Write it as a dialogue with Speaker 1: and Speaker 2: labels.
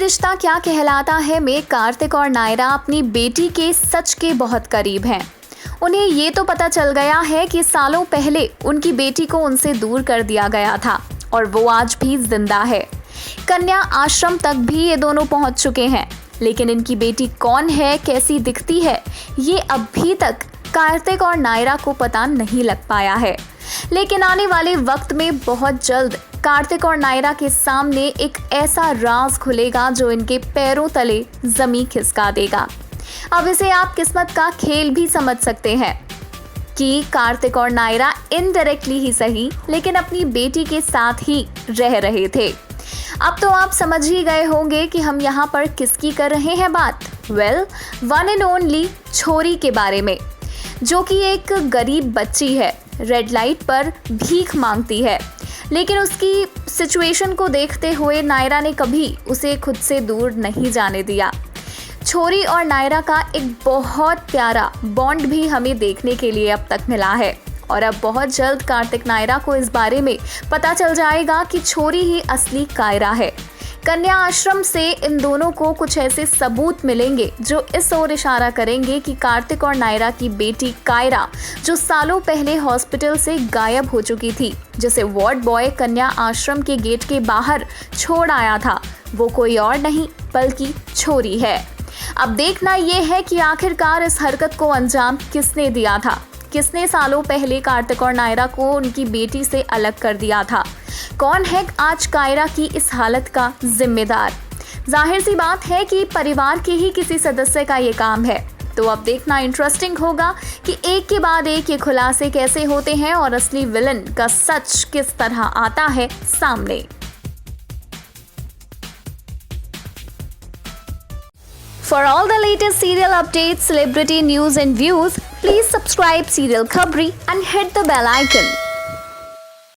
Speaker 1: रिश्ता क्या कहलाता है में कार्तिक और नायरा अपनी बेटी के सच के बहुत करीब हैं। उन्हें ये तो पता चल गया है कि सालों पहले उनकी बेटी को उनसे दूर कर दिया गया था और वो आज भी जिंदा है। कन्या आश्रम तक भी ये दोनों पहुंच चुके हैं, लेकिन इनकी बेटी कौन है, कैसी दिखती है, ये अभी तक कार्तिक और नायरा को पता नहीं लग पाया है। लेकिन आने वाले वक्त में बहुत जल्द कार्तिक और नायरा के सामने एक ऐसा राज खुलेगा जो इनके पैरों तले जमीन खिसका देगा। अब इसे आप किस्मत का खेल भी समझ सकते हैं कि कार्तिक और नायरा इनडायरेक्टली ही सही, लेकिन अपनी बेटी के साथ ही रह रहे थे। अब तो आप समझ ही गए होंगे कि हम यहाँ पर किसकी कर रहे हैं बात। वन एंड ओनली छोरी के बारे में, जो कि एक गरीब बच्ची है, रेड लाइट पर भीख मांगती है। लेकिन उसकी सिचुएशन को देखते हुए नायरा ने कभी उसे खुद से दूर नहीं जाने दिया। छोरी और नायरा का एक बहुत प्यारा बॉन्ड भी हमें देखने के लिए अब तक मिला है और अब बहुत जल्द कार्तिक नायरा को इस बारे में पता चल जाएगा कि छोरी ही असली कायरा है। कन्या आश्रम से इन दोनों को कुछ ऐसे सबूत मिलेंगे जो इस ओर इशारा करेंगे कि कार्तिक और नायरा की बेटी कायरा, जो सालों पहले हॉस्पिटल से गायब हो चुकी थी, जिसे वार्ड बॉय कन्या आश्रम के गेट के बाहर छोड़ आया था, वो कोई और नहीं बल्कि छोरी है। अब देखना ये है कि आखिरकार इस हरकत को अंजाम किसने दिया था, किसने सालों पहले कार्तिक और नायरा को उनकी बेटी से अलग कर दिया था। कौन है आज कायरा की इस हालत का जिम्मेदार? जाहिर सी बात है कि परिवार के ही किसी सदस्य का ये काम है। तो अब देखना इंटरेस्टिंग होगा कि एक के बाद एक ये खुलासे कैसे होते हैं और असली विलन का सच किस तरह आता है सामने। For all the latest serial updates, celebrity news and views, please subscribe Serial Khabri and hit the bell icon.